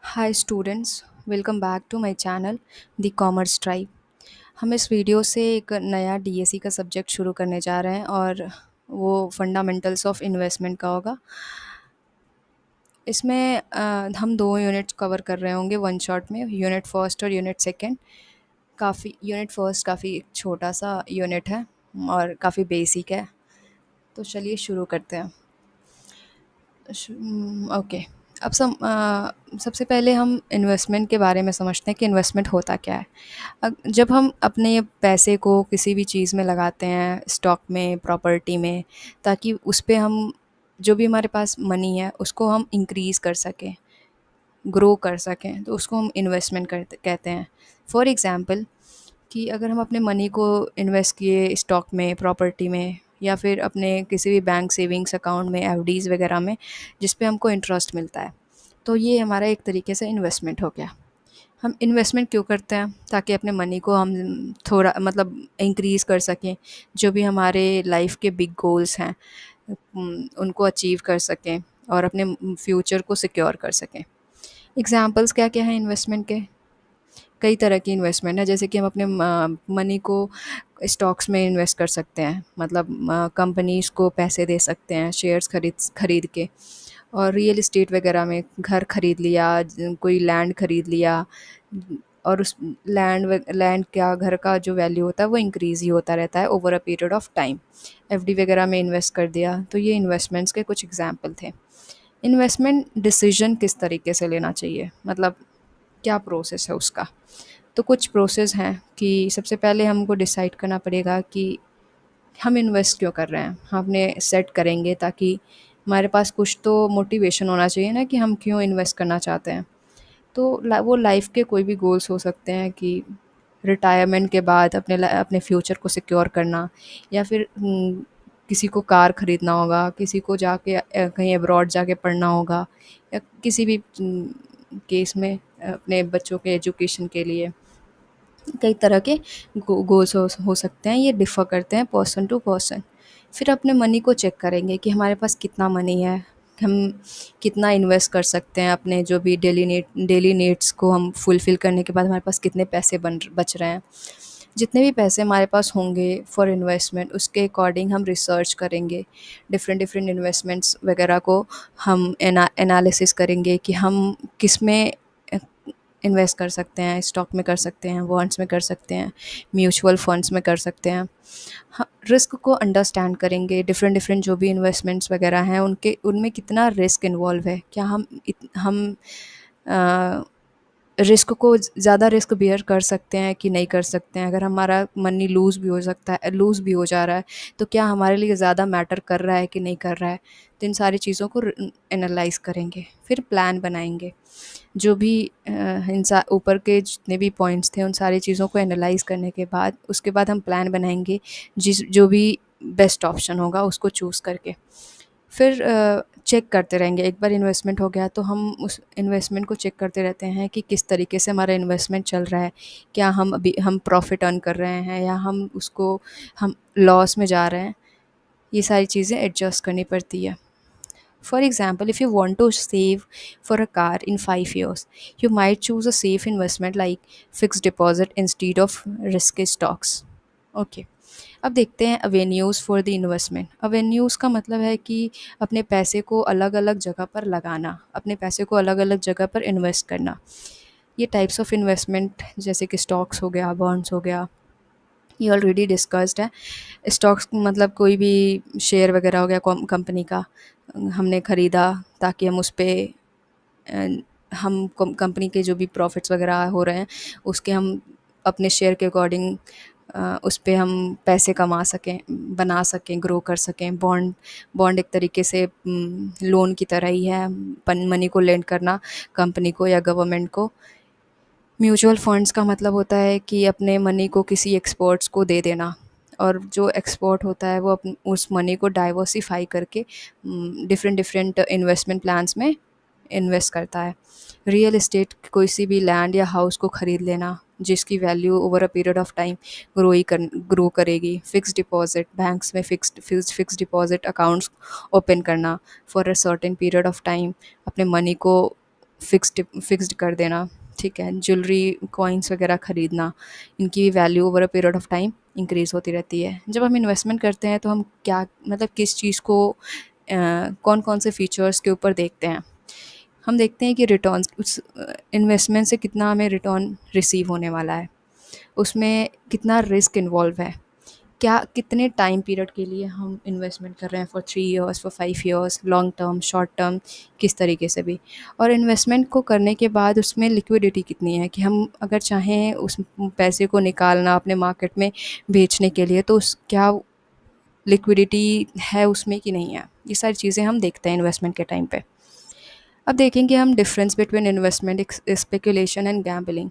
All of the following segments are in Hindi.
Hi students, welcome back to my channel the commerce tribe. हम इस वीडियो से एक नया डीएसई का सब्जेक्ट शुरू करने जा रहे हैं और वो फंडामेंटल्स ऑफ इन्वेस्टमेंट का होगा। इसमें हम दो यूनिट्स कवर कर रहे होंगे वन शॉट में, यूनिट फर्स्ट और यूनिट सेकंड। यूनिट फर्स्ट काफ़ी छोटा सा यूनिट है और काफ़ी बेसिक है। तो चलिए शुरू करते हैं। ओके। सबसे पहले हम इन्वेस्टमेंट के बारे में समझते हैं कि इन्वेस्टमेंट होता क्या है। जब हम अपने पैसे को किसी भी चीज़ में लगाते हैं, स्टॉक में, प्रॉपर्टी में, ताकि उस पे हम जो भी हमारे पास मनी है उसको हम इंक्रीज़ कर सकें, ग्रो कर सकें, तो उसको हम इन्वेस्टमेंट करते कहते हैं। फॉर एग्ज़ाम्पल कि अगर हम अपने मनी को इन्वेस्ट किए स्टॉक में, प्रॉपर्टी में, या फिर अपने किसी भी बैंक सेविंग्स अकाउंट में, एफडीज़ वगैरह में, जिस पे हमको इंटरेस्ट मिलता है, तो ये हमारा एक तरीके से इन्वेस्टमेंट हो गया। हम इन्वेस्टमेंट क्यों करते हैं? ताकि अपने मनी को हम थोड़ा मतलब इंक्रीज़ कर सकें, जो भी हमारे लाइफ के बिग गोल्स हैं उनको अचीव कर सकें और अपने फ्यूचर को सिक्योर कर सकें। एग्जांपल्स क्या क्या हैं इन्वेस्टमेंट के? कई तरह की इन्वेस्टमेंट है, जैसे कि हम अपने मनी को स्टॉक्स में इन्वेस्ट कर सकते हैं, मतलब कंपनीज़ को पैसे दे सकते हैं शेयर्स खरीद खरीद के। और रियल इस्टेट वगैरह में घर खरीद लिया, कोई लैंड खरीद लिया, और उस लैंड क्या घर का जो वैल्यू होता है वो इंक्रीज़ ही होता रहता है over a period of time. FD वगैरह में इन्वेस्ट कर दिया। तो ये इन्वेस्टमेंट्स के कुछ एग्जांपल थे। इन्वेस्टमेंट डिसीजन किस तरीके से लेना चाहिए, मतलब क्या प्रोसेस है उसका? तो कुछ प्रोसेस हैं कि सबसे पहले हमको डिसाइड करना पड़ेगा कि हम इन्वेस्ट क्यों कर रहे हैं। हम अपने सेट करेंगे ताकि हमारे पास कुछ तो मोटिवेशन होना चाहिए ना कि हम क्यों इन्वेस्ट करना चाहते हैं। तो वो लाइफ के कोई भी गोल्स हो सकते हैं कि रिटायरमेंट के बाद अपने फ्यूचर को सिक्योर करना, या फिर किसी को कार खरीदना होगा, किसी को जाके कहीं अब्रॉड जाके पढ़ना होगा, या किसी भी केस में अपने बच्चों के एजुकेशन के लिए। कई तरह के गोल्स हो सकते हैं, ये डिफ़र करते हैं पर्सन टू पर्सन। फिर अपने मनी को चेक करेंगे कि हमारे पास कितना मनी है, हम कितना इन्वेस्ट कर सकते हैं, अपने जो भी डेली नीड्स को हम फुलफ़िल करने के बाद हमारे पास कितने पैसे बच रहे हैं। जितने भी पैसे हमारे पास होंगे फॉर इन्वेस्टमेंट, उसके अकॉर्डिंग हम रिसर्च करेंगे। डिफरेंट डिफरेंट इन्वेस्टमेंट्स वगैरह को हम एनालिसिस करेंगे कि हम किस में इन्वेस्ट कर सकते हैं। स्टॉक में कर सकते हैं, बॉन्ड्स में कर सकते हैं, म्यूचुअल फंड्स में कर सकते हैं। हाँ, रिस्क को अंडरस्टैंड करेंगे। डिफरेंट डिफरेंट जो भी इन्वेस्टमेंट्स वगैरह हैं उनके उनमें कितना रिस्क इन्वॉल्व है, क्या हम रिस्क को ज़्यादा रिस्क बियर कर सकते हैं कि नहीं कर सकते हैं। अगर हमारा मनी लूज़ भी हो सकता है, लूज़ भी हो जा रहा है, तो क्या हमारे लिए ज़्यादा मैटर कर रहा है कि नहीं कर रहा है। तो इन सारी चीज़ों को एनालाइज़ करेंगे, फिर प्लान बनाएंगे। जो भी ऊपर के जितने भी पॉइंट्स थे उन सारी चीज़ों को एनालाइज़ करने के बाद उसके बाद हम प्लान बनाएंगे, जो भी बेस्ट ऑप्शन होगा उसको चूज़ करके। फिर चेक करते रहेंगे। एक बार इन्वेस्टमेंट हो गया तो हम उस इन्वेस्टमेंट को चेक करते रहते हैं कि किस तरीके से हमारा इन्वेस्टमेंट चल रहा है। क्या हम प्रॉफ़िट अर्न कर रहे हैं, या हम लॉस में जा रहे हैं। ये सारी चीज़ें एडजस्ट करनी पड़ती है। For example, if you want to save for a car in 5 years, you might choose a safe investment like fixed deposit instead of risky stocks. Okay. अब देखते हैं अवेन्यूज़ फॉर द इन्वेस्टमेंट। अवेन्यूज़ का मतलब है कि अपने पैसे को अलग अलग जगह पर लगाना, अपने पैसे को अलग अलग जगह पर इन्वेस्ट करना। ये टाइप्स ऑफ इन्वेस्टमेंट जैसे कि स्टॉक्स हो गया, बॉन्ड्स हो गया, ये ऑलरेडी डिस्कस्ड है। स्टॉक्स मतलब कोई भी शेयर वगैरह हो गया कंपनी का, हमने ख़रीदा ताकि हम उस पे हम कंपनी के जो भी प्रॉफिट्स वगैरह हो रहे हैं उसके हम अपने शेयर के अकॉर्डिंग उस पे हम पैसे कमा सकें, बना सकें, ग्रो कर सकें। बॉन्ड एक तरीके से लोन की तरह ही है, मनी को लेंड करना कंपनी को या गवर्नमेंट को। म्यूचुअल फंड्स का मतलब होता है कि अपने मनी को किसी एक्सपर्ट्स को दे देना, और जो एक्सपर्ट होता है वो उस मनी को डाइवर्सिफाई करके डिफरेंट डिफरेंट इन्वेस्टमेंट प्लान्स में इन्वेस्ट करता है। रियल एस्टेट, कोई सी भी लैंड या हाउस को ख़रीद लेना जिसकी value over a period of time grow करेगी। फिक्स डिपॉजिट, बैंक्स में फिक्स डिपॉजिट अकाउंट्स ओपन करना for a certain period of time, अपने मनी को फिक्स्ड कर देना, ठीक है? ज्वेलरी, कॉइन्स वगैरह खरीदना, इनकी value over a period of time increase होती रहती है। जब हम इन्वेस्टमेंट करते हैं तो हम क्या मतलब किस चीज़ को कौन-कौन से फीचर्स के ऊपर देखते हैं? हम देखते हैं कि रिटर्न्स उस इन्वेस्टमेंट से कितना हमें रिटर्न रिसीव होने वाला है, उसमें कितना रिस्क इन्वॉल्व है, क्या कितने टाइम पीरियड के लिए हम इन्वेस्टमेंट कर रहे हैं, for 3 years, for 5 years, long term, short term, किस तरीके से भी। और इन्वेस्टमेंट को करने के बाद उसमें लिक्विडिटी कितनी है कि हम अगर चाहें उस पैसे को निकालना अपने मार्केट में बेचने के लिए, तो उस क्या लिक्विडिटी है उसमें कि नहीं है, ये सारी चीज़ें हम देखते हैं इन्वेस्टमेंट के टाइम पे। अब देखेंगे हम difference between investment, speculation and gambling.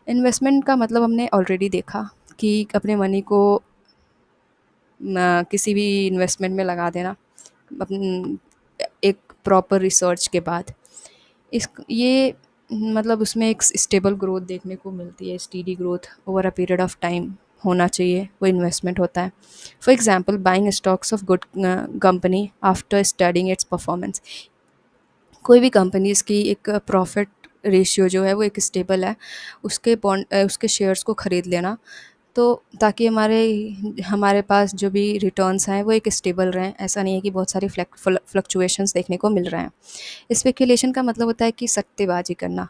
Investment का मतलब हमने ऑलरेडी देखा कि अपने मनी को किसी भी इन्वेस्टमेंट में लगा देना एक प्रॉपर रिसर्च के बाद। इस ये मतलब उसमें एक स्टेबल ग्रोथ देखने को मिलती है, steady growth over a period of time होना चाहिए, वो इन्वेस्टमेंट होता है। For example buying stocks of good company after studying it's performance. कोई भी कंपनीज़ की एक प्रॉफिट रेशियो जो है वो एक स्टेबल है, उसके उसके शेयर्स को खरीद लेना, तो ताकि हमारे हमारे पास जो भी रिटर्न्स हैं वो एक स्टेबल रहें। ऐसा नहीं है कि बहुत सारी फ्लक्चुएशंस देखने को मिल रहे हैं। स्पेकुलेशन का मतलब होता है कि सट्टेबाजी करना,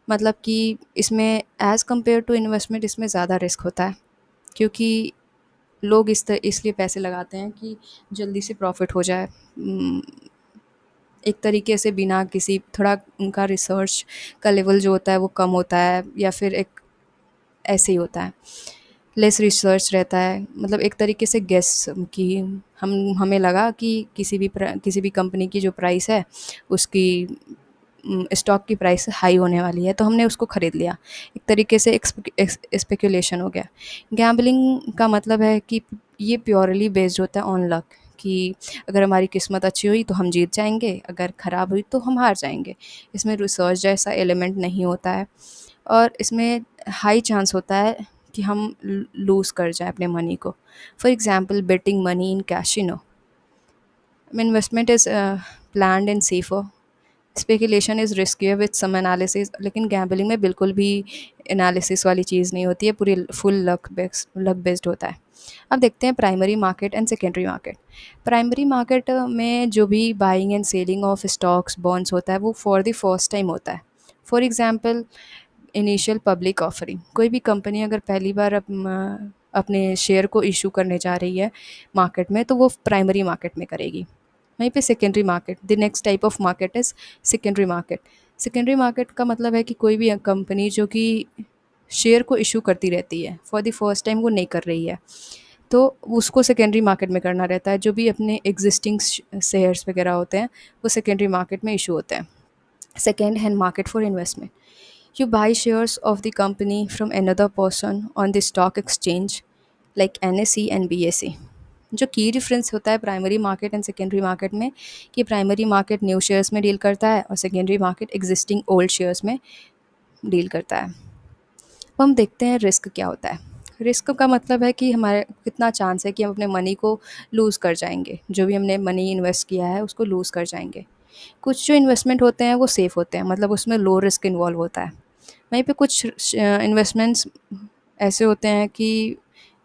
मतलब कि इसमें एज़ कम्पेयर टू इन्वेस्टमेंट इसमें ज़्यादा रिस्क होता है, क्योंकि लोग इसलिए पैसे लगाते हैं कि जल्दी से प्रॉफिट हो जाए। एक तरीके से बिना किसी थोड़ा उनका रिसर्च का लेवल जो होता है वो कम होता है, या फिर एक ऐसे ही होता है, लेस रिसर्च रहता है। मतलब एक तरीके से गेस कि हमें लगा कि किसी भी कंपनी की जो प्राइस है उसकी स्टॉक की प्राइस हाई होने वाली है, तो हमने उसको ख़रीद लिया। एक तरीके से स्पेकुलेशन हो गया। गैम्बलिंग का मतलब है कि ये प्योरली बेस्ड होता है ऑन लक, कि अगर हमारी किस्मत अच्छी हुई तो हम जीत जाएंगे, अगर ख़राब हुई तो हम हार जाएंगे। इसमें रिसर्च जैसा एलिमेंट नहीं होता है, और इसमें हाई चांस होता है कि हम लूज़ कर जाएं अपने मनी को। For example betting money in casino. Investment is planned and safer, speculation is riskier with some analysis, लेकिन गैम्बलिंग में बिल्कुल भी एनालिसिस वाली चीज़ नहीं होती है, पूरी फुल लक बेस्ड होता है। अब देखते हैं primary market and secondary market. Primary market में जो भी buying and selling of stocks bonds होता है वो फॉर द फर्स्ट टाइम होता है। For example initial public offering. कोई भी कंपनी अगर पहली बार अपने शेयर को इशू करने जा रही है मार्केट में, तो वो प्राइमरी मार्केट में करेगी। वहीं पे secondary market, the next type of market is secondary market. Secondary market का मतलब है कि कोई भी कंपनी जो कि शेयर को इशू करती रहती है, फॉर द फर्स्ट टाइम वो नहीं कर रही है, तो उसको सेकेंडरी मार्केट में करना रहता है। जो भी अपने एग्जिस्टिंग शेयर्स वगैरह होते हैं वो सेकेंडरी मार्केट में इशू होते हैं। Second hand market for investment. You buy shares of the company from another person on the stock exchange like NSE and BSE। जो की डिफरेंस होता है primary market and secondary market में, कि प्राइमरी मार्केट न्यू शेयर्स में डील करता है और secondary market existing old shares में डील करता है। अब हम देखते हैं रिस्क क्या होता है। रिस्क का मतलब है कि हमारे कितना चांस है कि हम अपने मनी को लूज़ कर जाएंगे, जो भी हमने मनी इन्वेस्ट किया है उसको लूज़ कर जाएंगे। कुछ जो इन्वेस्टमेंट होते हैं वो सेफ़ होते हैं, मतलब उसमें लो रिस्क इन्वॉल्व होता है। वहीं पे कुछ इन्वेस्टमेंट्स ऐसे होते हैं कि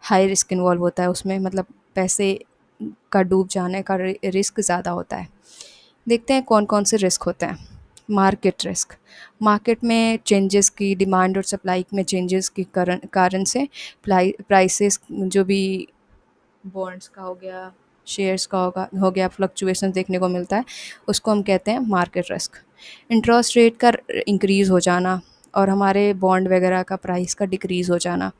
हाई रिस्क इन्वॉल्व होता है उसमें, मतलब पैसे का डूब जाने का रिस्क ज़्यादा होता है। देखते हैं कौन कौन से रिस्क होते हैं। Market risk. मार्केट में चेंजेस की, डिमांड और सप्लाई में चेंजेस के कारण कारण से प्राइसेस जो भी बॉन्ड्स का हो गया, शेयर्स का हो गया, फ्लक्चुएशन देखने को मिलता है, उसको हम कहते हैं मार्केट रिस्क। इंटरेस्ट रेट का इंक्रीज़ हो जाना और हमारे बॉन्ड वगैरह का प्राइस का डिक्रीज़ हो जाना,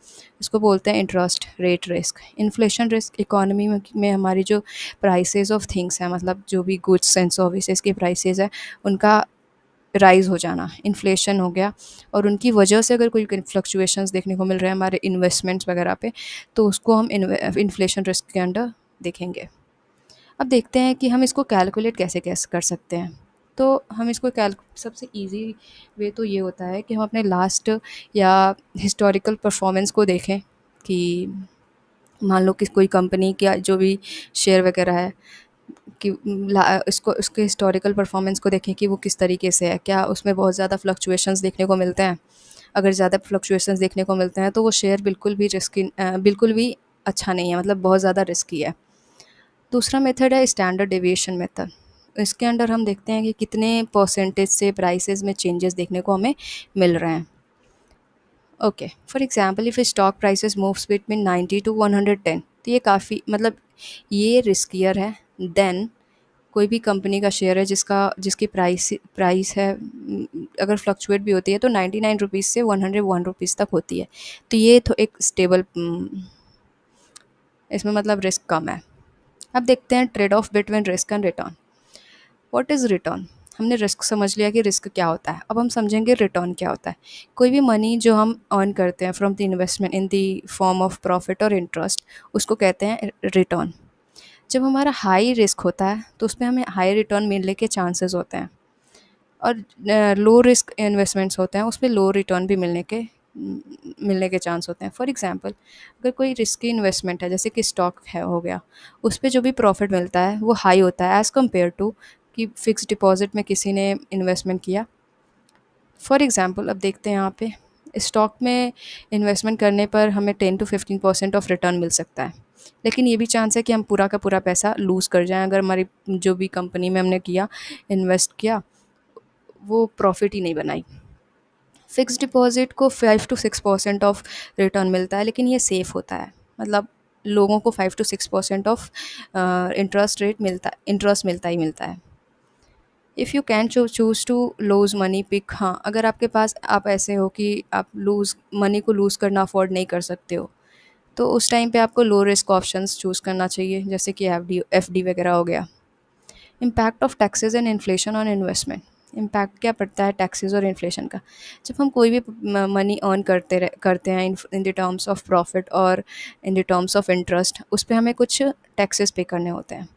इसको बोलते हैं interest rate risk. Inflation risk. Economy में हमारी जो प्राइसेस ऑफ थिंग्स हैं, मतलब जो भी गुड्स एंड सर्विसेज के प्राइसेस हैं उनका राइज़ हो जाना, इन्फ्लेशन हो गया, और उनकी वजह से अगर कोई फ्लक्चुएशंस देखने को मिल रहे हैं हमारे इन्वेस्टमेंट्स वगैरह पे, तो उसको हम इन्फ्लेशन रिस्क के अंडर देखेंगे। अब देखते हैं कि हम इसको कैलकुलेट कैसे कर सकते हैं। तो हम इसको सबसे ईज़ी वे तो ये होता है कि हम अपने लास्ट या हिस्टोरिकल परफॉर्मेंस को देखें, कि मान लो कि कोई कंपनी का जो भी शेयर वगैरह है कि इसको उसके हिस्टोरिकल परफॉर्मेंस को देखें कि वो किस तरीके से है, क्या उसमें बहुत ज़्यादा फ्लक्चुएशंस देखने को मिलते हैं। अगर ज़्यादा फ्लक्चुएशंस देखने को मिलते हैं तो वो शेयर बिल्कुल भी अच्छा नहीं है, मतलब बहुत ज़्यादा रिस्की है। दूसरा मेथड है स्टैंडर्ड डेविएशन मेथड। इसके अंडर हम देखते हैं कि कितने परसेंटेज से प्राइसेस में चेंजेस देखने को हमें मिल रहे हैं। Okay, for example if stock prices moves between 90 to 110, तो ये काफ़ी मतलब ये रिस्कियर है देन कोई भी कंपनी का शेयर है जिसकी प्राइस प्राइस है अगर फ्लक्चुएट भी होती है तो 99 रुपीज़ से 101 रुपीज़ तक होती है। तो ये तो एक स्टेबल, इसमें मतलब रिस्क कम है। अब देखते हैं trade off between risk and return. What is return? हमने रिस्क समझ लिया कि रिस्क क्या होता है, अब हम समझेंगे रिटर्न क्या होता है। कोई भी मनी जो हम अर्न करते हैं from the investment in the form of profit और इंटरेस्ट, उसको कहते हैं रिटर्न। जब हमारा हाई रिस्क होता है तो उसमें हमें हाई रिटर्न मिलने के चांसेस होते हैं, और लो रिस्क इन्वेस्टमेंट्स होते हैं उसमें लो रिटर्न भी मिलने के चांस होते हैं। फॉर एग्जांपल अगर कोई रिस्की इन्वेस्टमेंट है जैसे कि स्टॉक है हो गया, उस पे जो भी प्रॉफिट मिलता है वो हाई होता है एज़ कम्पेयर टू कि फिक्स डिपॉजिट में किसी ने इन्वेस्टमेंट किया। फॉर एग्जांपल अब देखते हैं यहाँ पे स्टॉक में इन्वेस्टमेंट करने पर हमें 10 to 15% ऑफ रिटर्न मिल सकता है, लेकिन ये भी चांस है कि हम पूरा का पूरा पैसा लूज़ कर जाएं अगर हमारी जो भी कंपनी में हमने किया इन्वेस्ट किया वो प्रॉफिट ही नहीं बनाई। फिक्स डिपॉजिट को 5 to 6% ऑफ रिटर्न मिलता है, लेकिन ये सेफ़ होता है, मतलब लोगों को 5 to 6% ऑफ इंटरेस्ट मिलता ही मिलता है। If you can choose to lose money pick, हाँ अगर आपके पास आप ऐसे हो कि आप मनी को लूज़ करना अफोर्ड नहीं कर सकते हो, तो उस टाइम पे आपको लो रिस्क ऑप्शंस चूज़ करना चाहिए जैसे कि एफडी वगैरह हो गया। Impact of taxes and inflation on investment. Impact क्या पड़ता है टैक्सेस और इन्फ्लेशन का? जब हम कोई भी मनी अर्न करते हैं in the terms of profit और in the terms of interest, उस पे हमें कुछ टैक्सेस पे करने होते हैं।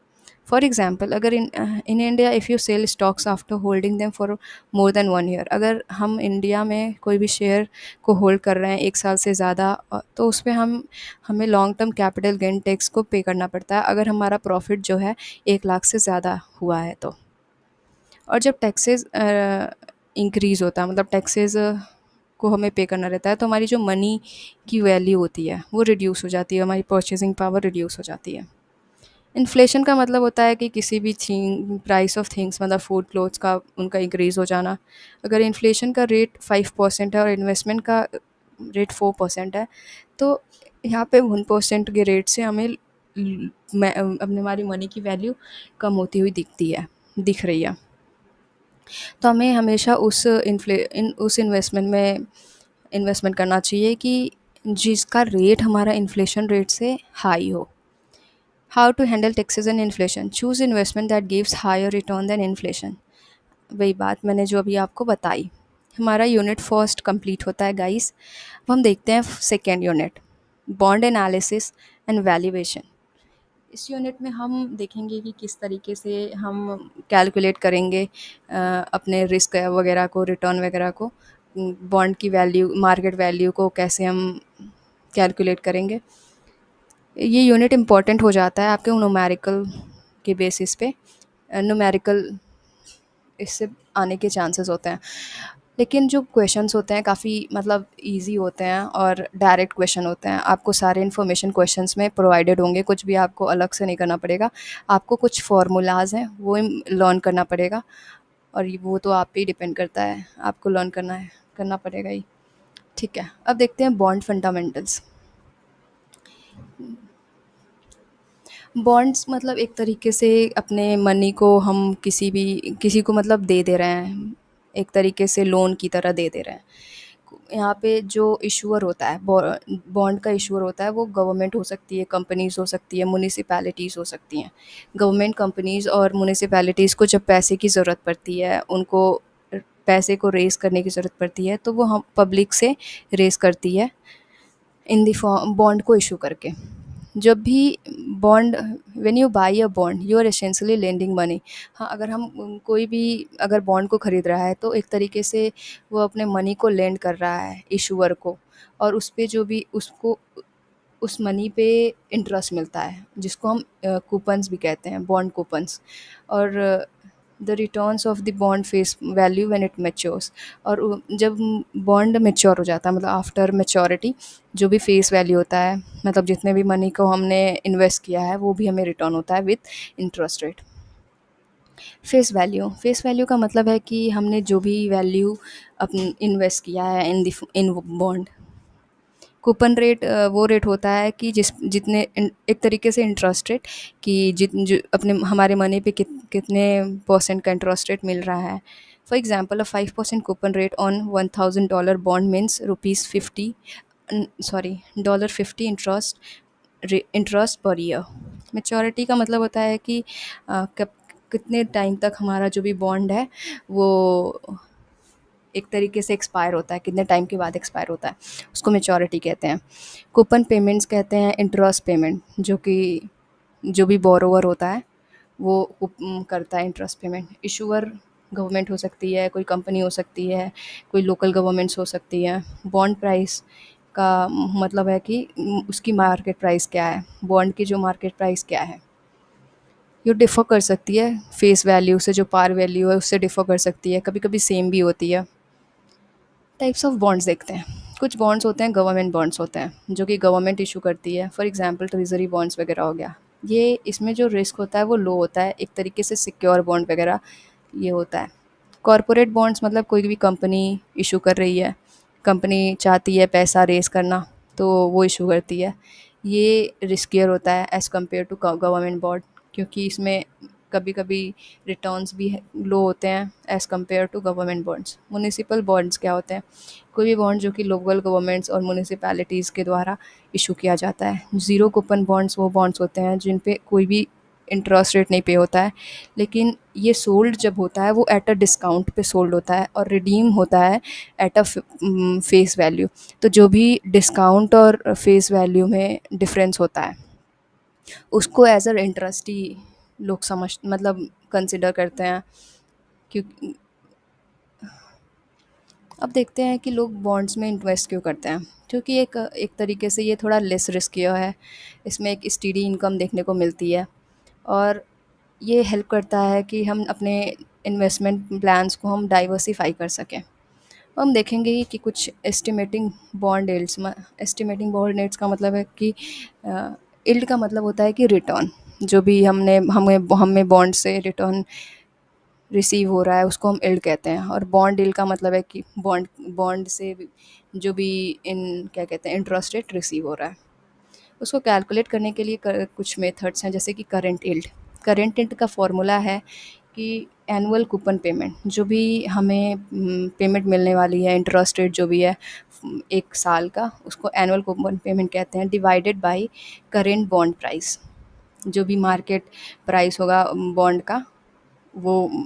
फॉर एग्जाम्पल अगर in India if you sell stocks after holding them for more than 1 year, अगर हम इंडिया में कोई भी शेयर को होल्ड कर रहे हैं 1 साल से ज़्यादा, तो उस पे हमें long term capital gain tax को पे करना पड़ता है अगर हमारा प्रॉफिट जो है 1 लाख से ज़्यादा हुआ है तो। और जब टैक्सेस इंक्रीज़ होता है, मतलब टैक्सेस को हमें पे करना रहता है, तो हमारी जो मनी की वैल्यू होती है वो रिड्यूस हो जाती है, हमारी परचेजिंग पावर रिड्यूस हो जाती है। इन्फ्लेशन का मतलब होता है कि किसी भी प्राइस ऑफ थिंग्स, मतलब फूड क्लोथ्स का उनका इंक्रीज़ हो जाना। अगर इन्फ्लेशन का रेट 5% है और इन्वेस्टमेंट का रेट 4% है, तो यहाँ पे 1% के रेट से अपने हमारी मनी की वैल्यू कम होती हुई दिख रही है। तो हमें हमेशा उस इन्वेस्टमेंट करना चाहिए कि जिसका रेट हमारा इन्फ्लेशन रेट से हाई हो। How to handle taxes and inflation? Choose investment that gives higher return than inflation. वही बात मैंने जो अभी आपको बताई। हमारा यूनिट फर्स्ट कंप्लीट होता है गाइस। अब हम देखते हैं second unit, bond analysis and valuation. इस यूनिट में हम देखेंगे कि किस तरीके से हम कैलकुलेट करेंगे अपने रिस्क वगैरह को, रिटर्न वगैरह को, बॉन्ड की वैल्यू, मार्केट वैल्यू को कैसे हम कैलकुलेट करेंगे। ये यूनिट इम्पॉर्टेंट हो जाता है आपके न्यूमेरिकल के बेसिस पे। न्यूमेरिकल इससे आने के चांसेस होते हैं, लेकिन जो क्वेश्चंस होते हैं काफ़ी मतलब इजी होते हैं और डायरेक्ट क्वेश्चन होते हैं। आपको सारे इन्फॉर्मेशन क्वेश्चंस में प्रोवाइडेड होंगे, कुछ भी आपको अलग से नहीं करना पड़ेगा। आपको कुछ फार्मूलाज हैं वो लर्न करना पड़ेगा, और वो तो आप पे ही डिपेंड करता है, आपको लर्न करना पड़ेगा ही। ठीक है, अब देखते हैं बॉन्ड फंडामेंटल्स। बॉन्ड्स मतलब एक तरीके से अपने मनी को हम किसी को मतलब दे रहे हैं, एक तरीके से लोन की तरह दे रहे हैं। यहाँ पे जो इशूअर होता है, बॉन्ड का इशूअर होता है, वो गवर्नमेंट हो सकती है, कंपनीज हो सकती है, म्यूनिसिपैलिटीज़ हो सकती हैं। गवर्नमेंट, कंपनीज और म्यूनिसिपैलिटीज़ को जब पैसे की ज़रूरत पड़ती है, उनको पैसे को रेज़ करने की ज़रूरत पड़ती है, तो वो हम पब्लिक से रेज़ करती है इन दी फॉर्म बॉन्ड को इशू करके। जब भी bond, when you buy a bond you are essentially lending money. हाँ, अगर हम कोई भी अगर बॉन्ड को ख़रीद रहा है तो एक तरीके से वो अपने मनी को लेंड कर रहा है इशूअर को, और उस पे जो भी उसको उस मनी पे इंटरेस्ट मिलता है, जिसको हम कूपन्स भी कहते हैं, बॉन्ड कूपन्स। और the returns of the bond face value when it matures. और जब बॉन्ड मैच्योर हो जाता है, मतलब आफ्टर मैच्योरिटी, जो भी फेस वैल्यू होता है, मतलब जितने भी मनी को हमने इन्वेस्ट किया है वो भी हमें रिटर्न होता है with interest rate. Face value का मतलब है कि हमने जो भी वैल्यू अपन इन्वेस्ट किया है इन बॉन्ड। कूपन रेट वो रेट होता है कि एक तरीके से इंटरेस्ट रेट, कि जित जो अपने हमारे मनी पे कितने परसेंट का इंटरेस्ट रेट मिल रहा है। For example, a 5% coupon rate on $1000 bond means ₹50, sorry $50 interest per year. Maturity का मतलब होता है कि कब कितने टाइम तक हमारा जो भी बॉन्ड है वो एक तरीके से एक्सपायर होता है, कितने टाइम के बाद एक्सपायर होता है, उसको मेच्योरिटी कहते हैं। कूपन पेमेंट्स कहते हैं इंटरेस्ट पेमेंट, जो कि जो भी बोरोवर होता है वो करता है इंटरेस्ट पेमेंट। इशूअर गवर्नमेंट हो सकती है, कोई कंपनी हो सकती है, कोई लोकल गवर्नमेंट्स हो सकती है। बॉन्ड प्राइस का मतलब है कि उसकी मार्केट प्राइस क्या है, बॉन्ड की जो मार्केट प्राइस क्या है। ये डिफ़र कर सकती है फेस वैल्यू से, जो पार वैल्यू है उससे डिफ़र कर सकती है, कभी कभी सेम भी होती है। टाइप्स ऑफ बॉन्ड्स देखते हैं। कुछ बॉन्ड्स होते हैं, गवर्नमेंट बॉन्ड्स होते हैं, जो कि गवर्नमेंट इशू करती है। फॉर एग्जांपल ट्रेजरी बॉन्ड्स वगैरह हो गया। ये इसमें जो रिस्क होता है वो लो होता है, एक तरीके से सिक्योर बॉन्ड वगैरह ये होता है। कॉरपोरेट बॉन्ड्स मतलब कोई भी कंपनी इशू कर रही है, कंपनी चाहती है पैसा रेज़ करना, तो वो इशू करती है। ये रिस्कियर होता है as compared to government bond, क्योंकि इसमें कभी कभी रिटर्न्स भी लो होते हैं as compared to government bonds. Municipal bonds क्या होते हैं? कोई भी बॉन्ड जो कि लोकल गवर्नमेंट्स और म्युनिसिपैलिटीज़ के द्वारा इशू किया जाता है। ज़ीरो कूपन बॉन्ड्स वो बॉन्ड्स होते हैं जिन पे कोई भी इंटरेस्ट रेट नहीं पे होता है, लेकिन ये सोल्ड जब होता है वो एट अ डिस्काउंट पे सोल्ड होता है और रिडीम होता है एट अ फेस वैल्यू। तो जो भी डिस्काउंट और फेस वैल्यू में डिफरेंस होता है उसको एज अ इंटरेस्ट ही लोग समझ मतलब कंसिडर करते हैं। क्योंकि अब देखते हैं कि लोग बॉन्ड्स में इन्वेस्ट क्यों करते हैं। क्योंकि एक एक तरीके से ये थोड़ा लेस रिस्कियर है, इसमें एक स्टेडी इनकम देखने को मिलती है, और ये हेल्प करता है कि हम अपने इन्वेस्टमेंट प्लान्स को हम डाइवर्सिफाई कर सकें। हम देखेंगे ही कि कुछ एस्टिमेटिंग बॉन्ड यील्ड्स का मतलब है कि यील्ड का मतलब होता है कि रिटर्न, जो भी हमने हमें हमें बॉन्ड से रिटर्न रिसीव हो रहा है उसको हम यील्ड कहते हैं। और बॉन्ड यील्ड का मतलब है कि बॉन्ड बॉन्ड से जो भी इन क्या कहते हैं इंटरेस्ट रेट रिसीव हो रहा है, उसको कैलकुलेट करने के लिए कुछ मेथड्स हैं, जैसे कि करंट यील्ड। करंट यील्ड का फॉर्मूला है कि एनुअल कूपन पेमेंट, जो भी हमें पेमेंट मिलने वाली है, इंटरेस्ट रेट जो भी है एक साल का, उसको एनुअल कूपन पेमेंट कहते हैं, divided by current bond price. जो भी मार्केट प्राइस होगा बॉन्ड का, वो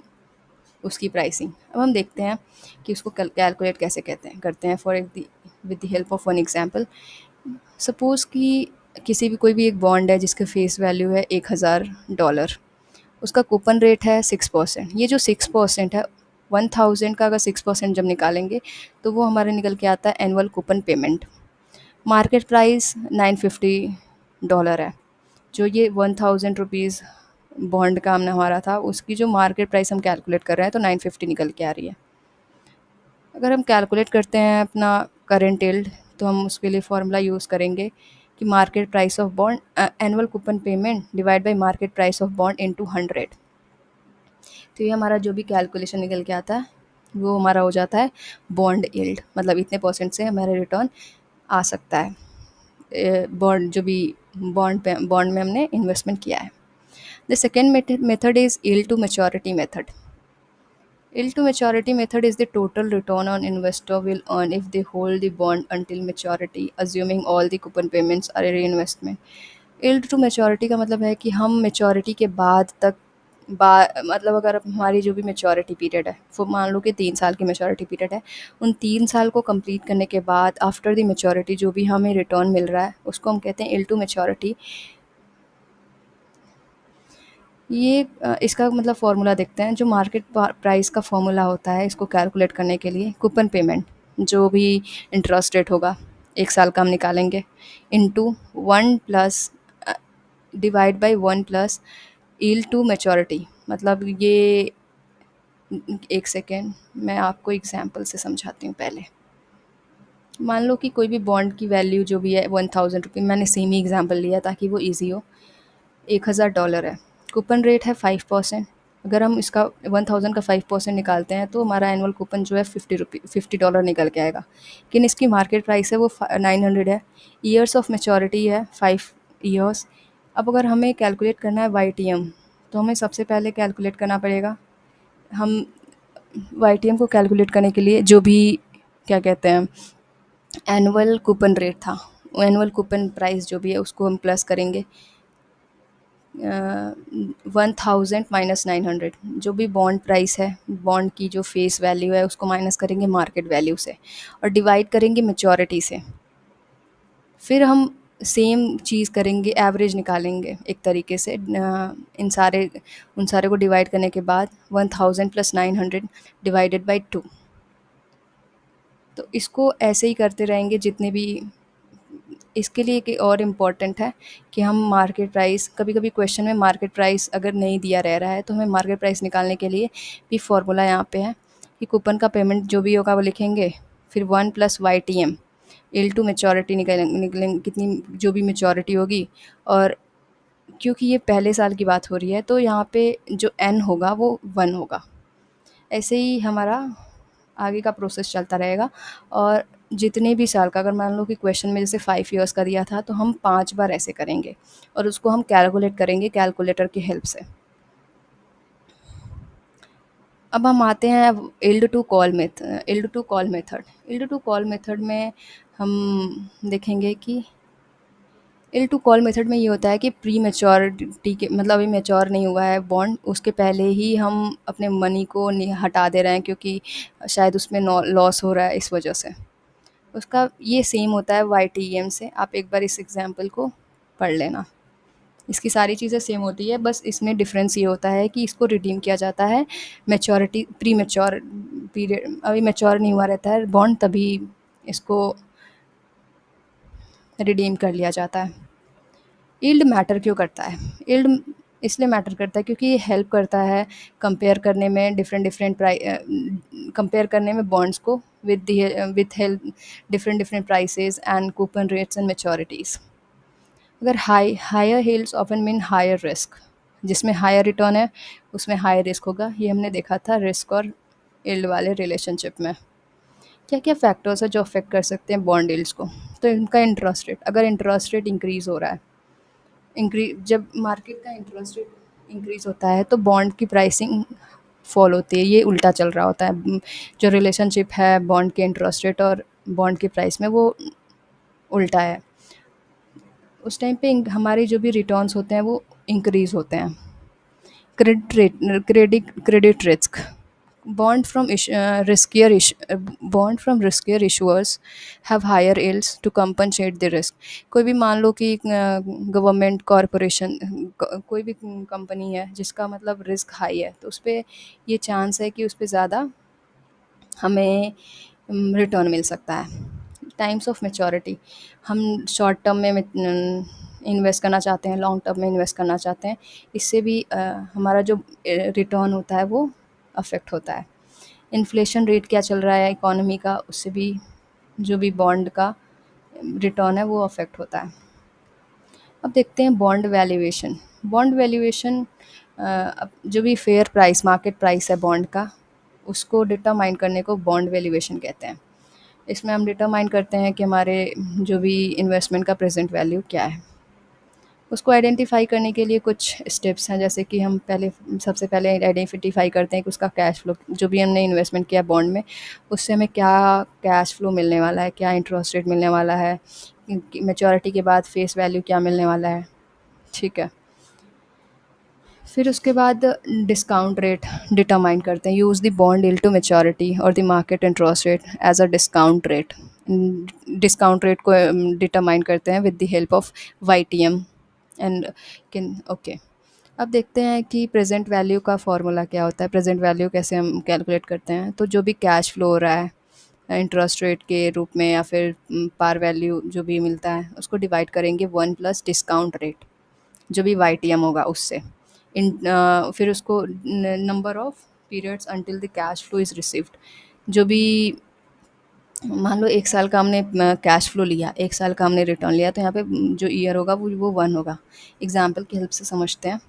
उसकी प्राइसिंग। अब हम देखते हैं कि उसको कैलकुलेट कैसे कहते हैं करते हैं। For with the help of one example, suppose कि किसी भी कोई भी एक बॉन्ड है जिसका फेस वैल्यू है $1000, उसका कूपन रेट है 6%। ये जो 6% है, 1000 का अगर 6% जब निकालेंगे तो वो हमारे निकल के आता है annual coupon payment. Market price $950 है। जो ये 1000 रुपीज़ बॉन्ड का हमने हमारा था, उसकी जो मार्केट प्राइस हम कैलकुलेट कर रहे हैं तो 950 निकल के आ रही है। अगर हम कैलकुलेट करते हैं अपना करंट यील्ड, तो हम उसके लिए फार्मूला यूज़ करेंगे कि market price of bond annual coupon payment divide by market price of bond into 100। तो ये हमारा जो भी कैलकुलेशन निकल के आता है वो हमारा हो जाता है बॉन्ड यील्ड, मतलब इतने परसेंट से हमारा रिटर्न आ सकता है बॉन्ड जो भी बॉन्ड में हमने इन्वेस्टमेंट किया है। The second method is yield to maturity method. Yield to maturity method is the total return on investor will earn if they hold the bond until maturity, assuming all the coupon payments are a reinvestment. Yield to maturity का मतलब है कि हम मेच्योरिटी के बाद तक मतलब अगर हमारी जो भी मेच्योरिटी पीरियड है, वो मान लो कि 3 साल की मेच्योरिटी पीरियड है, उन 3 साल को कंप्लीट करने के बाद आफ्टर द मेच्योरिटी जो भी हमें रिटर्न मिल रहा है उसको हम कहते हैं यील्ड टू मेच्योरिटी। ये इसका मतलब फ़ॉर्मूला देखते हैं। जो मार्केट प्राइस का फ़ॉर्मूला होता है इसको कैलकुलेट करने के लिए, कूपन पेमेंट जो भी इंटरेस्ट रेट होगा 1 साल का हम निकालेंगे, into 1 plus divide by 1 plus yield to maturity. मतलब ये, एक सेकेंड, मैं आपको एग्जांपल से समझाती हूँ पहले। मान लो कि कोई भी बॉन्ड की वैल्यू जो भी है 1000 रुपये, मैंने सेम ही एग्जांपल लिया ताकि वो ईजी हो। $1000 है, कूपन रेट है 5%। अगर हम इसका 1000 का 5% निकालते हैं तो हमारा एनुअल कूपन जो है $50 निकल के आएगा। लेकिन इसकी मार्केट प्राइस है वो 900 है। ईयर्स ऑफ मेच्योरिटी है 5 ईयर्स। अब अगर हमें कैलकुलेट करना है YTM, तो हमें सबसे पहले कैलकुलेट करना पड़ेगा। हम YTM को कैलकुलेट करने के लिए जो भी, क्या कहते हैं, एनुअल कूपन रेट था, एनुअल कूपन प्राइस जो भी है उसको हम प्लस करेंगे 1000 माइनस 900। जो भी बॉन्ड प्राइस है, बॉन्ड की जो फेस वैल्यू है उसको माइनस करेंगे मार्केट वैल्यू से और डिवाइड करेंगे मेच्योरिटी से। फिर हम सेम चीज़ करेंगे, एवरेज निकालेंगे एक तरीके से। उन सारे को डिवाइड करने के बाद 1000 प्लस 900 डिवाइडेड बाई 2। तो इसको ऐसे ही करते रहेंगे जितने भी। इसके लिए एक और इम्पॉर्टेंट है कि हम मार्केट प्राइस, कभी कभी क्वेश्चन में मार्केट प्राइस अगर नहीं दिया रह रहा है तो हमें मार्केट प्राइस निकालने के लिए भी फॉर्मूला यहाँ पे है कि कूपन का पेमेंट जो भी होगा वो लिखेंगे, फिर 1 plus YTM, yield to maturity निकलेंगे कितनी जो भी मैच्योरिटी होगी। और क्योंकि ये पहले साल की बात हो रही है तो यहाँ पे जो n होगा वो 1 होगा। ऐसे ही हमारा आगे का प्रोसेस चलता रहेगा। और जितने भी साल का, अगर मान लो कि क्वेश्चन में जैसे 5 ईयर्स का दिया था तो हम 5 बार ऐसे करेंगे और उसको हम कैलकुलेट करेंगे कैलकुलेटर की हेल्प से। अब हम आते हैं यील्ड टू कॉल में हम देखेंगे कि यील्ड टू कॉल मेथड में ये होता है कि प्री मैच्योरिटी के, मतलब अभी मैच्योर नहीं हुआ है बॉन्ड, उसके पहले ही हम अपने मनी को हटा दे रहे हैं क्योंकि शायद उसमें लॉस हो रहा है इस वजह से। उसका ये सेम होता है YTM से। आप एक बार इस एग्जांपल को पढ़ लेना। इसकी सारी चीज़ें सेम होती है, बस इसमें डिफरेंस ये होता है कि इसको रिडीम किया जाता है मैच्योरिटी, प्री मैच्योर पीरियड, अभी मैच्योर नहीं हुआ रहता है बॉन्ड, तभी इसको रिडीम कर लिया जाता है। यील्ड मैटर क्यों करता है? यील्ड इसलिए मैटर करता है क्योंकि ये हेल्प करता है कंपेयर करने में कंपेयर करने में बॉन्ड्स को with help different different prices and coupon rates and maturities. अगर higher yields often mean higher risk. जिसमें हायर रिटर्न है उसमें हायर रिस्क होगा। ये हमने देखा था रिस्क और यील्ड वाले रिलेशनशिप में। क्या क्या फैक्टर्स है जो अफेक्ट कर सकते हैं बॉन्ड यील्ड्स को? तो इनका इंटरेस्ट रेट, अगर इंटरेस्ट रेट इंक्रीज़ हो रहा है, जब मार्केट का इंटरेस्ट रेट इंक्रीज़ होता है तो बॉन्ड की प्राइसिंग फॉल होती है। ये उल्टा चल रहा होता है। जो रिलेशनशिप है बॉन्ड के इंटरेस्ट रेट और बॉन्ड की प्राइस में, वो उल्टा है। उस टाइम पे हमारे जो भी रिटर्न्स होते हैं वो इंक्रीज़ होते हैं। Credit risk, bond from ish- riskier ish- bond from riskier issuers have higher yields to compensate the risk। कोई भी मान लो कि गवर्नमेंट कॉरपोरेशन, कोई भी कंपनी है जिसका मतलब रिस्क हाई है, तो उस पर ये चांस है कि उस पर ज़्यादा हमें रिटर्न मिल सकता है। टाइम्स ऑफ मैच्योरिटी, हम शॉर्ट टर्म में इन्वेस्ट करना चाहते हैं, लॉन्ग टर्म में इन्वेस्ट करना चाहते हैं, इससे भी हमारा जो रिटर्न होता है वो अफेक्ट होता है। इन्फ्लेशन रेट क्या चल रहा है इकोनॉमी का, उससे भी जो भी बॉन्ड का रिटर्न है वो अफेक्ट होता है। अब देखते हैं बॉन्ड वैल्यूएशन। बॉन्ड वैल्यूएशन अब जो भी फेयर प्राइस, मार्केट प्राइस है बॉन्ड का, उसको डिटरमाइन करने को बॉन्ड वैल्यूएशन कहते हैं। इसमें हम डिटरमाइन करते हैं कि हमारे जो भी इन्वेस्टमेंट का प्रेजेंट वैल्यू क्या है। उसको आइडेंटिफ़ाई करने के लिए कुछ स्टेप्स हैं, जैसे कि हम सबसे पहले आइडेंटिफ़ाई करते हैं कि उसका कैश फ्लो, जो भी हमने इन्वेस्टमेंट किया बॉन्ड में, उससे हमें क्या कैश फ्लो मिलने वाला है, क्या इंटरेस्ट रेट मिलने वाला है, मैच्योरिटी के बाद फेस वैल्यू क्या मिलने वाला है। ठीक है। फिर उसके बाद डिस्काउंट रेट डिटरमाइन करते हैं। Use the bond yield to maturity और the market interest rate as a discount rate. Discount rate को डिटरमाइन करते हैं with the help of YTM and can okay. अब देखते हैं कि प्रेजेंट वैल्यू का फॉर्मूला क्या होता है, प्रेजेंट वैल्यू कैसे हम कैलकुलेट करते हैं। तो जो भी कैश फ्लो हो रहा है इंटरेस्ट रेट के रूप में या फिर पार वैल्यू जो भी मिलता है उसको डिवाइड करेंगे 1 प्लस डिस्काउंट रेट जो भी वाईटीएम होगा उससे। फिर उसको number of periods until the cash flow is received. जो भी मान लो 1 साल का हमने कैश फ्लो लिया, 1 साल का हमने रिटर्न लिया, तो यहाँ पे जो ईयर होगा वो 1 होगा। एग्ज़ाम्पल की हेल्प से समझते हैं।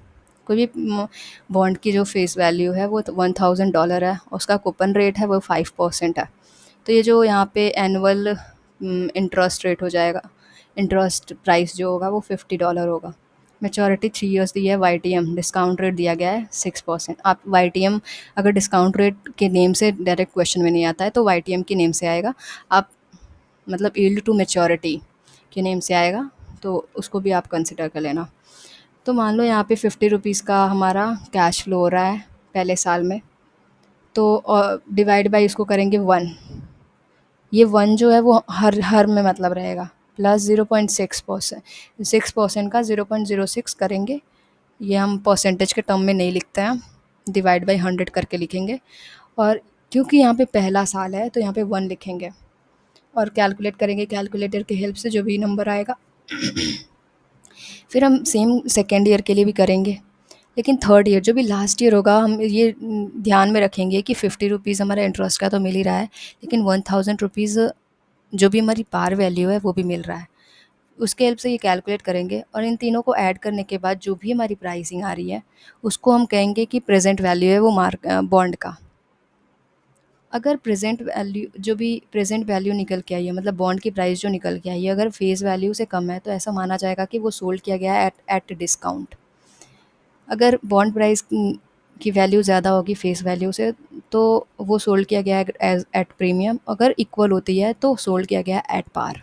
कोई भी बॉन्ड की जो फेस वैल्यू है वो $1000 है, उसका कूपन रेट है वो 5% है। तो ये जो यहाँ पे एनुअल इंटरेस्ट रेट हो जाएगा, इंटरेस्ट प्राइस जो होगा वो $50 होगा। मैच्योरिटी 3 इयर्स दी है, वाईटीएम डिस्काउंट रेट दिया गया है 6%। आप वाईटीएम अगर डिस्काउंट रेट के नेम से डायरेक्ट क्वेश्चन में नहीं आता है तो वाईटीएम के नेम से आएगा। आप मतलब यील्ड टू मैच्योरिटी के नेम से आएगा, तो उसको भी आप कंसिडर कर लेना। तो मान लो यहाँ पे 50 रुपीज़ का हमारा कैश फ्लो हो रहा है पहले साल में, तो डिवाइड बाई इसको करेंगे 1। ये 1 जो है वो हर में मतलब रहेगा, प्लस 0.6%, 6% का 0.06 करेंगे। ये हम परसेंटेज के टर्म में नहीं लिखते हैं, डिवाइड बाई 100 करके लिखेंगे। और क्योंकि यहाँ पे पहला साल है तो यहाँ पे 1 लिखेंगे और कैलकुलेट करेंगे कैलकुलेटर की हेल्प से जो भी नंबर आएगा। फिर हम सेम सेकेंड ईयर के लिए भी करेंगे, लेकिन थर्ड ईयर जो भी लास्ट ईयर होगा हम ये ध्यान में रखेंगे कि 50 रुपीज़ हमारा इंटरेस्ट का तो मिल ही रहा है, लेकिन 1000 रुपीज़ जो भी हमारी पार वैल्यू है वो भी मिल रहा है। उसके हेल्प से ये कैलकुलेट करेंगे और इन तीनों को ऐड करने के बाद जो भी हमारी प्राइसिंग आ रही है उसको हम कहेंगे कि प्रेजेंट वैल्यू है वो बॉन्ड का। अगर प्रेजेंट वैल्यू जो भी प्रेजेंट वैल्यू निकल के आई है, मतलब बॉन्ड की प्राइस जो निकल के आई है, अगर फेस वैल्यू से कम है तो ऐसा माना जाएगा कि वो सोल्ड किया गया है एट डिस्काउंट। अगर बॉन्ड प्राइस की वैल्यू ज़्यादा होगी फेस वैल्यू से तो वो सोल्ड किया गया है एज एट प्रीमियम। अगर इक्वल होती है तो सोल्ड किया गया है एट पार।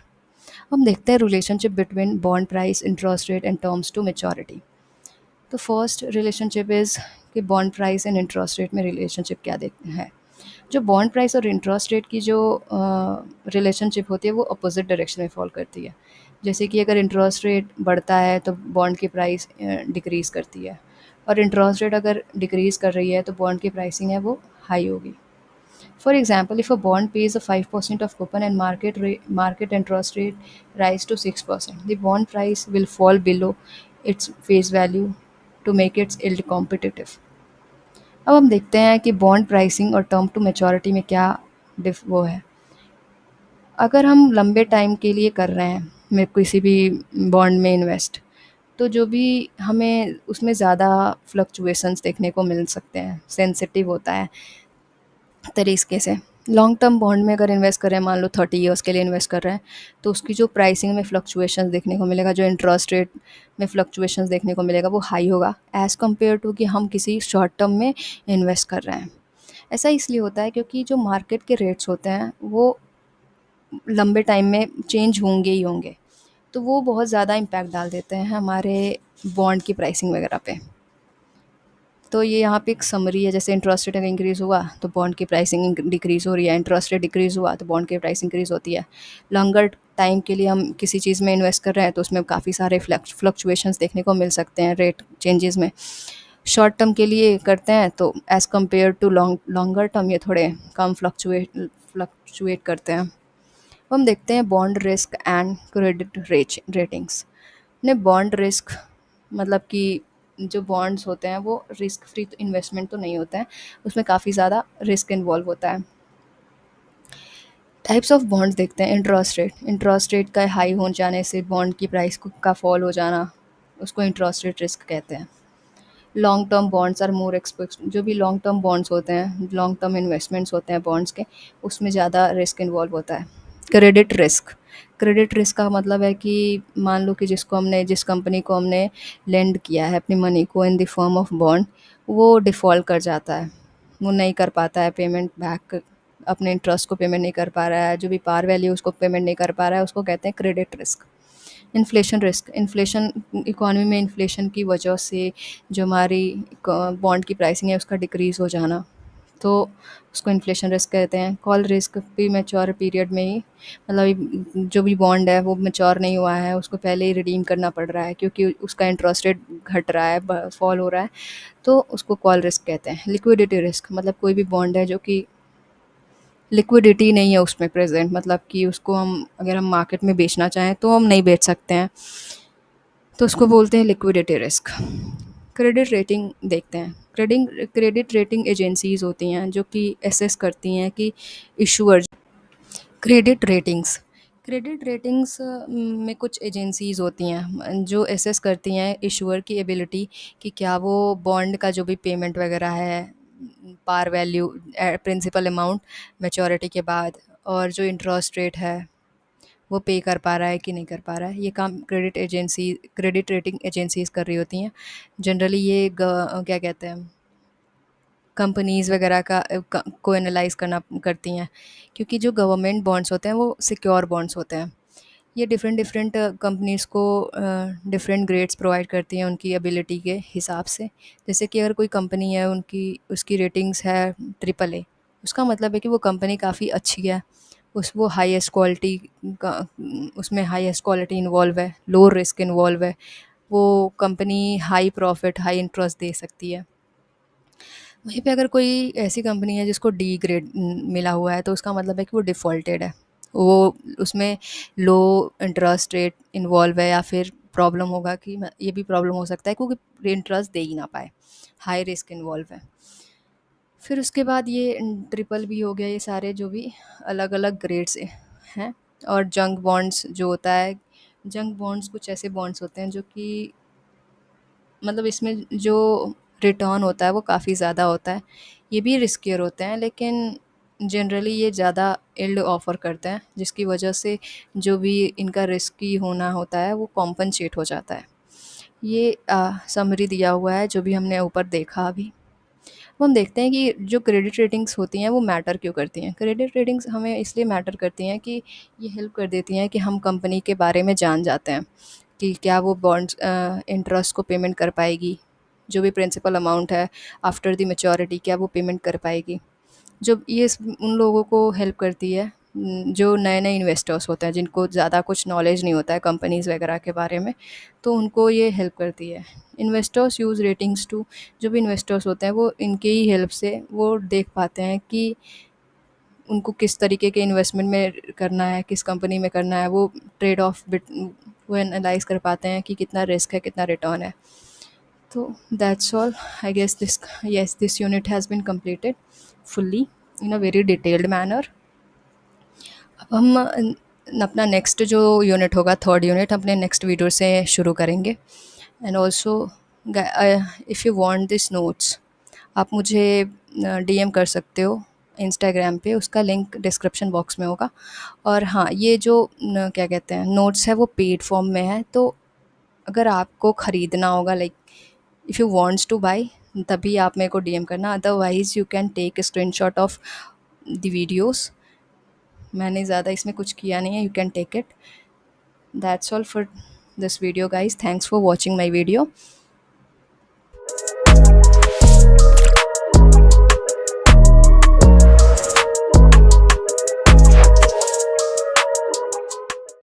हम देखते हैं relationship between bond price, interest rate and terms to maturity. तो फर्स्ट रिलेशनशिप इज़ कि bond price and interest rate में रिलेशनशिप क्या देखते हैं। जो बॉन्ड प्राइस और इंटरेस्ट रेट की जो रिलेशनशिप होती है वो अपोजिट डायरेक्शन में फॉल करती है। जैसे कि अगर इंटरेस्ट रेट बढ़ता है तो बॉन्ड की प्राइस डिक्रीज़ करती है, और इंटरेस्ट रेट अगर डिक्रीज़ कर रही है तो बॉन्ड की प्राइसिंग है वो हाई होगी। For example, if a bond pays a 5% of coupon and market interest rate rise to 6%, the bond price will fall below its face value to make its yield competitive. अब हम देखते हैं कि बॉन्ड प्राइसिंग और टर्म टू मैच्योरिटी में क्या वो है। अगर हम लंबे टाइम के लिए कर रहे हैं मैं किसी भी बॉन्ड में इन्वेस्ट, तो जो भी हमें उसमें ज़्यादा फ्लक्चुएशंस देखने को मिल सकते हैं, सेंसिटिव होता है तरीके से। लॉन्ग टर्म बॉन्ड में अगर इन्वेस्ट कर रहे हैं, मान लो 30 ईयर्स के लिए इन्वेस्ट कर रहे हैं, तो उसकी जो प्राइसिंग में फ्लक्चुएशंस देखने को मिलेगा, जो इंटरेस्ट रेट में फ्लक्चुएशंस देखने को मिलेगा वो हाई होगा एज़ कम्पेयर टू कि हम किसी शॉर्ट टर्म में इन्वेस्ट कर रहे हैं। ऐसा इसलिए होता है क्योंकि जो मार्केट के रेट्स होते हैं वो लंबे टाइम में चेंज होंगे ही होंगे, तो वो बहुत ज़्यादा इम्पैक्ट डाल देते हैं हमारे बॉन्ड की प्राइसिंग वगैरह पे। तो ये यहाँ पे एक समरी है, जैसे इंटरेस्ट रेट अगर इंक्रीज़ हुआ तो बॉन्ड की प्राइसिंग डिक्रीज़ हो रही है, इंटरेस्ट रेट डिक्रीज़ हुआ तो बॉन्ड की प्राइस इंक्रीज़ होती है। लॉन्गर टाइम के लिए हम किसी चीज़ में इन्वेस्ट कर रहे हैं तो उसमें काफ़ी सारे फ्लक्चुएशंस देखने को मिल सकते हैं रेट चेंजेस में। शॉर्ट टर्म के लिए करते हैं तो as compared to longer term ये थोड़े कम फ्लक्चुएट करते हैं। अब हम देखते हैं bond risk and credit ratings. ने बॉन्ड रिस्क मतलब कि जो बॉन्ड्स होते हैं वो रिस्क फ्री तो इन्वेस्टमेंट तो नहीं होता है, उसमें काफ़ी ज़्यादा रिस्क इन्वॉल्व होता है। टाइप्स ऑफ बॉन्ड्स देखते हैं। इंटरेस्ट रेट का हाई हो जाने से बॉन्ड की प्राइस का फॉल हो जाना, उसको इंटरेस्ट रेट रिस्क कहते हैं। Long term bonds are more expose, जो भी लॉन्ग टर्म बॉन्ड्स होते हैं, लॉन्ग टर्म इन्वेस्टमेंट्स होते हैं बॉन्ड्स के, उसमें ज़्यादा रिस्क इन्वॉल्व होता है। क्रेडिट रिस्क का मतलब है कि मान लो कि जिस कंपनी को हमने लेंड किया है अपनी मनी को in the form of bond, वो डिफ़ॉल्ट कर जाता है, वो नहीं कर पाता है पेमेंट बैक, अपने इंटरेस्ट को पेमेंट नहीं कर पा रहा है, जो भी पार वैल्यू उसको पेमेंट नहीं कर पा रहा है, उसको कहते हैं credit risk. Inflation risk, inflation economy में इन्फ्लेशन की वजह से जो हमारी बॉन्ड की प्राइसिंग है उसका डिक्रीज़ हो जाना, तो उसको इन्फ्लेशन रिस्क कहते हैं। कॉल रिस्क भी मैच्योर पीरियड में ही, मतलब जो भी बॉन्ड है वो मैच्योर नहीं हुआ है, उसको पहले ही रिडीम करना पड़ रहा है क्योंकि उसका इंटरेस्ट रेट घट रहा है, फॉल हो रहा है, तो उसको कॉल रिस्क कहते हैं। लिक्विडिटी रिस्क मतलब कोई भी बॉन्ड है जो कि लिक्विडिटी नहीं है उसमें प्रेज़ेंट, मतलब कि उसको हम अगर हम मार्केट में बेचना चाहें तो हम नहीं बेच सकते हैं, तो उसको बोलते हैं लिक्विडिटी रिस्क। क्रेडिट रेटिंग देखते हैं। क्रेडिट रेटिंग एजेंसीज़ होती हैं जो कि असेस करती हैं कि इशूअर क्रेडिट रेटिंग्स में कुछ एजेंसीज़ होती हैं जो असेस करती हैं इशूअर की एबिलिटी कि क्या वो बॉन्ड का जो भी पेमेंट वगैरह है, par value, principal amount maturity के बाद, और जो इंटरेस्ट रेट है वो पे कर पा रहा है कि नहीं कर पा रहा है। ये काम क्रेडिट रेटिंग एजेंसीज़ कर रही होती हैं। जनरली ये क्या कहते हैं, कंपनीज़ वगैरह को एनालाइज़ करना करती हैं, क्योंकि जो गवर्नमेंट बॉन्ड्स होते हैं वो सिक्योर बॉन्ड्स होते हैं। ये डिफरेंट डिफरेंट कंपनीज़ को डिफरेंट ग्रेड्स प्रोवाइड करती हैं उनकी एबिलिटी के हिसाब से। जैसे कि अगर कोई कंपनी है, उनकी उसकी रेटिंग्स है ट्रिपल ए, उसका मतलब है कि वो कंपनी काफ़ी अच्छी है, उस वो हाईएस्ट क्वालिटी का, उसमें हाईएस्ट क्वालिटी इन्वॉल्व है, लो रिस्क इन्वॉल्व है, वो company high profit high interest दे सकती है। वहीं पे अगर कोई ऐसी कंपनी है जिसको डी ग्रेड मिला हुआ है, तो उसका मतलब है कि वो डिफ़ॉल्टेड है, वो उसमें लो इंटरेस्ट रेट इन्वॉल्व है, या फिर प्रॉब्लम होगा कि ये भी प्रॉब्लम हो सकता है क्योंकि इंटरेस्ट दे ही ना पाए, हाई रिस्क इन्वॉल्व है। फिर उसके बाद ये ट्रिपल बी हो गया, ये सारे जो भी अलग अलग ग्रेड्स हैं। और जंक बॉन्ड्स जो होता है, जंक बॉन्ड्स कुछ ऐसे बॉन्ड्स होते हैं जो कि मतलब इसमें जो रिटर्न होता है वो काफ़ी ज़्यादा होता है। ये भी रिस्कियर होते हैं, लेकिन जनरली ये ज़्यादा यील्ड ऑफ़र करते हैं, जिसकी वजह से जो भी इनका रिस्की होना होता है वो कॉम्पेंसेट हो जाता है। ये समरी दिया हुआ है जो भी हमने ऊपर देखा अभी। अब हम देखते हैं कि जो क्रेडिट रेटिंग्स होती हैं वो मैटर क्यों करती हैं। क्रेडिट रेटिंग्स हमें इसलिए मैटर करती हैं कि ये हेल्प कर देती हैं कि हम कंपनी के बारे में जान जाते हैं कि क्या वो बॉन्ड्स इंटरेस्ट को पेमेंट कर पाएगी, जो भी प्रिंसिपल अमाउंट है आफ्टर द मैच्योरिटी क्या वो पेमेंट कर पाएगी। जो ये उन लोगों को हेल्प करती है जो नए नए इन्वेस्टर्स होते हैं, जिनको ज़्यादा कुछ नॉलेज नहीं होता है कंपनीज़ वगैरह के बारे में, तो उनको ये हेल्प करती है। इन्वेस्टर्स यूज़ रेटिंग्स टू, जो भी इन्वेस्टर्स होते हैं वो इनके ही हेल्प से वो देख पाते हैं कि उनको किस तरीके के इन्वेस्टमेंट में करना है, किस कंपनी में करना है, वो ट्रेड ऑफ बिट वो एनालाइज कर पाते हैं कि कितना रिस्क है कितना रिटर्न है। तो that's all, I guess this, yes, this unit has been completed fully in a very detailed manner। अब हम अपना नेक्स्ट जो यूनिट होगा, थर्ड यूनिट, अपने नेक्स्ट वीडियो से शुरू करेंगे। And also if you want this notes, आप मुझे डीएम कर सकते हो इंस्टाग्राम पे, उसका लिंक डिस्क्रिप्शन बॉक्स में होगा। और हाँ, ये जो क्या कहते हैं नोट्स है वो पेड फॉर्म में है, तो अगर आपको ख़रीदना होगा, like if you wants to buy, तभी आप मेरे को डीएम करना, otherwise you can take screenshot of the videos. मैंने ज़्यादा इसमें कुछ किया नहीं है, you can take it. That's all for this video guys, thanks for watching my video.